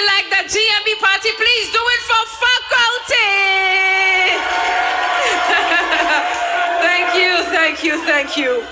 like the GMB party, please do it for faculty. Thank you.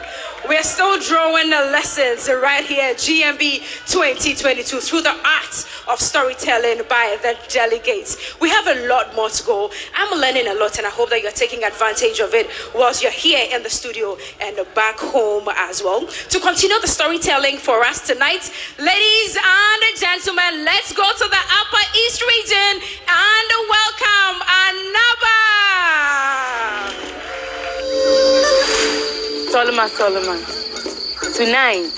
We're still drawing the lessons right here at GMB 2022 through the art of storytelling by the delegates. We have a lot more to go. I'm learning a lot, and I hope that you're taking advantage of it whilst you're here in the studio and back home as well. To continue the storytelling for us tonight, ladies and gentlemen, let's go to the Upper East region and welcome Anaba. Solomon, tonight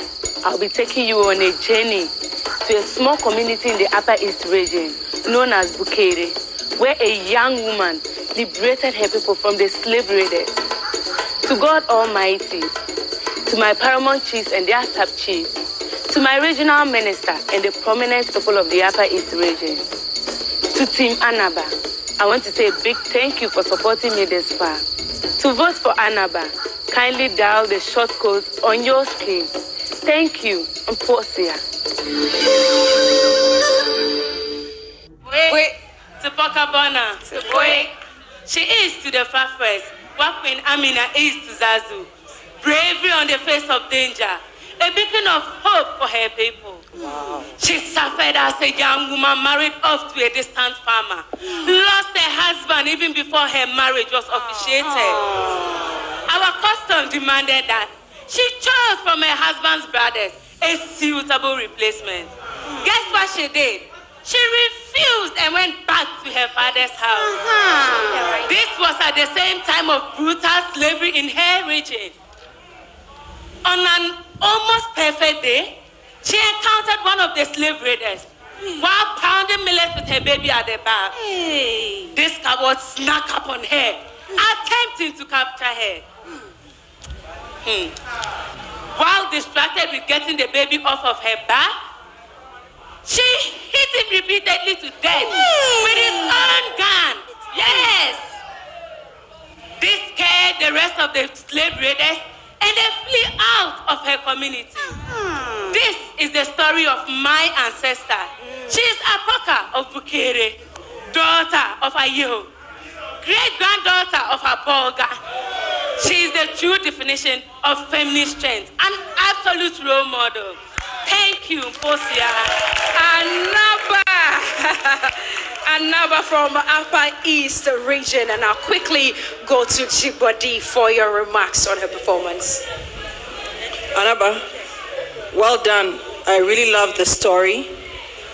I'll be taking you on a journey to a small community in the Upper East region known as Bukere, where a young woman liberated her people from the slave raiders. To God Almighty, to my paramount chiefs and their sub-chiefs, to my regional minister and the prominent people of the Upper East region, to Team Anaba, I want to say a big thank you for supporting me this far. To vote for Anaba, kindly dial the short code on your screen. Thank you, Mposia. Wait. To Pokabona. Wait. She is to the Fafres. What Queen Amina is to Zazu. Bravery on the face of danger. A beacon of hope for her people. Wow. She suffered as a young woman married off to a distant farmer. Lost her husband even before her marriage was officiated. Our custom demanded that she chose from her husband's brothers a suitable replacement. Guess what she did? She refused and went back to her father's house. This was at the same time of brutal slavery in her region. On an almost perfect day, she encountered one of the slave raiders while pounding millets with her baby at the back. This coward snuck up on her, attempting to capture her. While distracted with getting the baby off of her back, she hit him repeatedly to death with his own gun. Yes! This scared the rest of the slave raiders and they flee out of her community. This is the story of my ancestor. She is Apoka of Bukere, daughter of Ayo, great-granddaughter of Apoga. She is the true definition of feminine strength, an absolute role model. Thank you, Mposia. Anaba from Upper East region, and I'll quickly go to Chibodi for your remarks on her performance. Anaba, well done. I really love the story.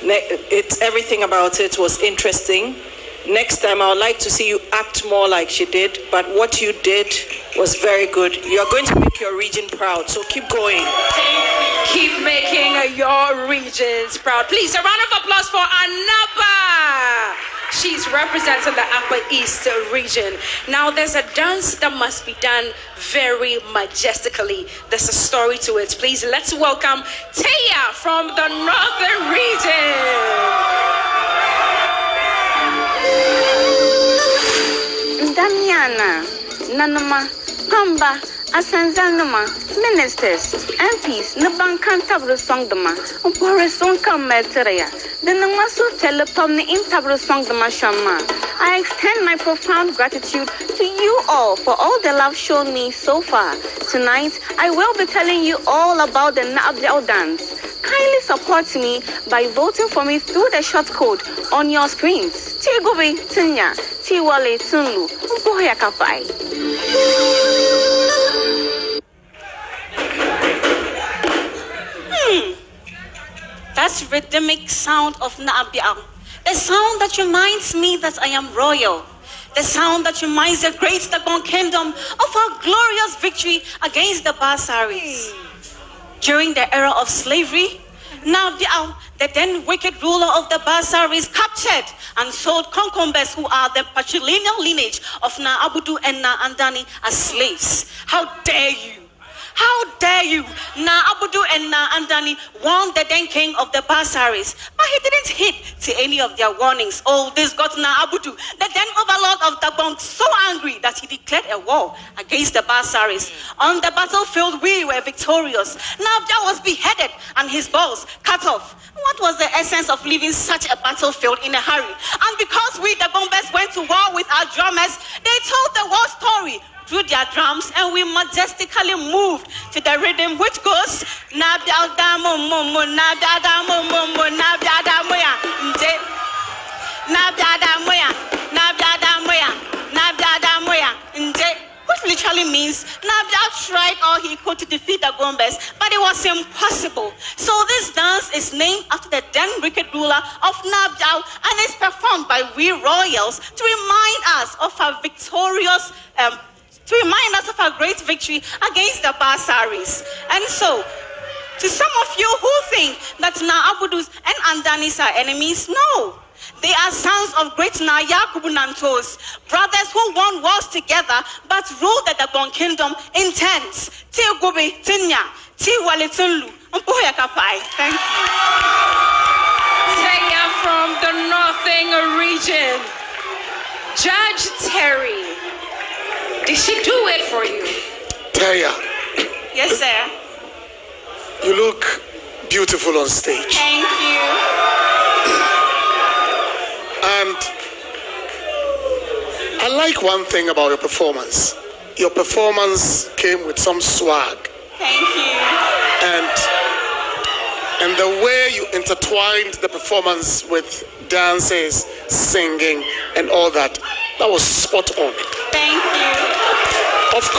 It's everything about it was interesting. Next time, I would like to see you act more like she did, but what you did was very good. You are going to make your region proud, so keep going. Keep making your regions proud. Please, a round of applause for Anaba. She's representing the Upper East region. Now, there's a dance that must be done very majestically. There's a story to it. Please, let's welcome Teiya from the Northern region. Damiana, Nanoma, Gamba, Asanzanoma, ministers, MPs, Nabankan Tabro Songdama, Umporeson Kameteria, the Namasu Telepomni in Tabro Songdama Shama. I extend my profound gratitude to you all for all the love shown me so far. Tonight, I will be telling you all about the Nabjao dance. Kindly support me by voting for me through the short code on your screens. Tigobe Tinya, Tiwale Tunlu, Mpoya Kapai. That's rhythmic sound of Naabiao. The sound that reminds me that I am royal. The sound that reminds the great Dagon kingdom of our glorious victory against the Basaris. During the era of slavery, Naabiao, the then wicked ruler of the Basaris, captured and sold concumbers who are the patrilineal lineage of Na Abudu and Na Andani as slaves. How dare you? How dare you? Na Abudu and Na Andani warned the then king of the Basaris, but he didn't heed to any of their warnings. Oh, this got Na Abudu, the then overlord of Dagbon, so angry that he declared a war against the Basaris. On the battlefield, we were victorious. Nabia was beheaded and his balls cut off. What was the essence of leaving such a battlefield in a hurry? And because we, the Bombers, went to war with our drummers, they told the war story through their drums, and we majestically moved to the rhythm which goes which literally means Nabia tried all he could to defeat the Gombes, but it was impossible. So this dance is named after the then wicked ruler of Nabia and is performed by we royals to remind us of our victorious to remind us of our great victory against the Basaris. And so, to some of you who think that Na Abudus and Andanis are enemies, no. They are sons of great Na Yakubu Nantos, brothers who won wars together but ruled the Dagon kingdom in tents. Ti Gobe, Tinya, Ti Walitunlu, Kapai. Thank you. Teiya from the Northern region. Judge Terry, did she do it for you? Teiya. Yes, sir. You look beautiful on stage. Thank you. And I like one thing about your performance. Your performance came with some swag. Thank you. And the way you intertwined the performance with dances, singing, and all that, that was spot on. Thank you. Of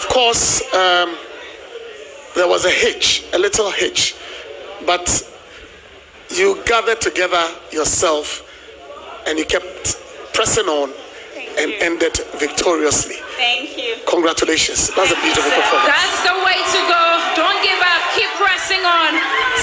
course, there was a little hitch, but you gathered together yourself and you kept pressing on and ended victoriously. Thank you. Congratulations. That's a beautiful performance. That's the way to go. Don't give up. Keep pressing on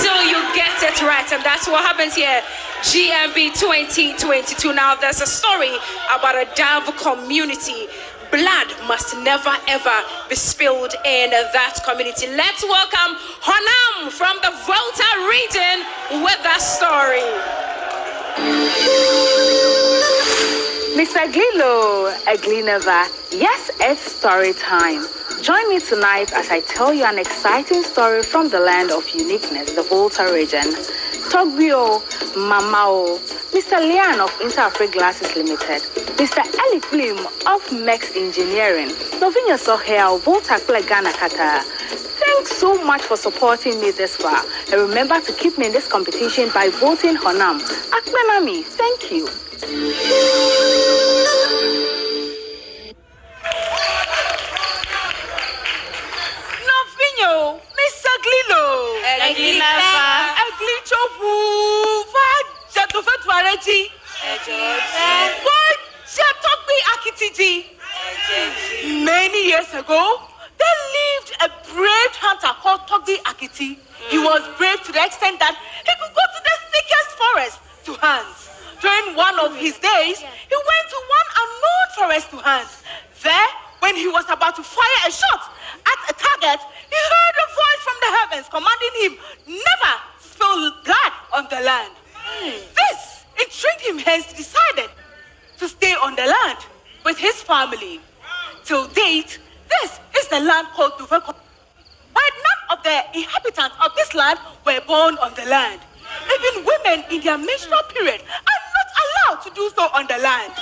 till you get it right. And that's what happens here. GMB 2022. Now, there's a story about a Dav community. Blood must never ever be spilled in that community. Let's welcome Xornam from the Volta region with that story. Mr. Glilo, Aglineva, yes, it's story time. Join me tonight as I tell you an exciting story from the land of uniqueness, the Volta region. Togbio, Mamao, Mr. Lian of Inter-Africa Glasses Limited, Mr. Eli Flim of Mex Engineering, Novinho Sohea of Volta Ghana Qatar. Thanks so much for supporting me this far. And remember to keep me in this competition by voting Xornam. Akbenami, thank you. Novinho, Mr. Glilo, Many years ago, there lived a brave hunter called Togbi Akiti. He was brave to the extent that he could go to the thickest forest to hunt. During one of his days, he went to one unknown forest to hunt. There, when he was about to fire a shot at a target, he heard a voice from the heavens commanding him never to spill blood on the land. This intrigued him, hence he decided to stay on the land with his family. Till date, this is the land called Duveko, where none of the inhabitants of this land were born on the land. Even women in their menstrual period are not allowed to do so on the land.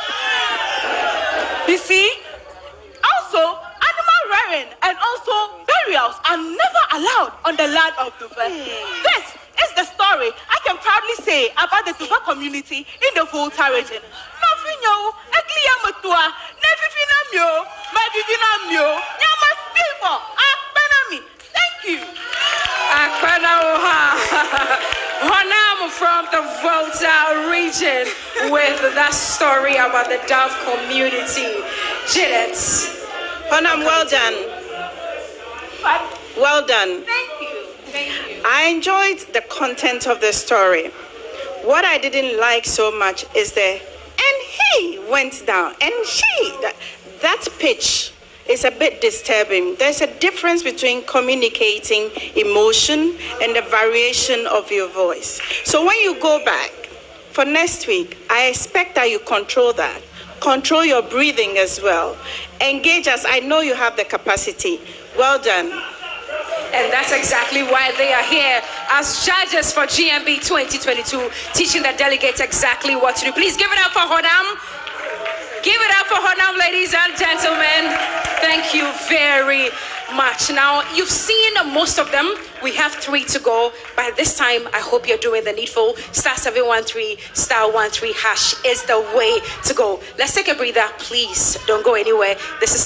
You see, also animal rearing and also burials are never allowed on the land of Duve. This is the story I can proudly say about the Duve community in the Volta region. Novinho, Egliamutua, Nevivinamio, Mavivinamio, Yamas people, Akbenami. Thank you. Xornam from the Volta region with that story about the Dove community. Janet. Xornam, well done. Well done. Thank you. Thank you. I enjoyed the content of the story. What I didn't like so much is and he went down, and she, that pitch is a bit disturbing. There's a difference between communicating emotion and the variation of your voice. So when you go back for next week, I expect that you control that. Control your breathing as well. Engage us. I know you have the capacity. Well done. And that's exactly why they are here as judges for GMB 2022, teaching the delegates exactly what to do. Please give it up for Xornam. Give it up for Xornam, ladies and gentlemen. Thank you very much. Now, you've seen most of them. We have 3 to go. By this time, I hope you're doing the needful. *713, *13# is the way to go. Let's take a breather, please. Don't go anywhere. This is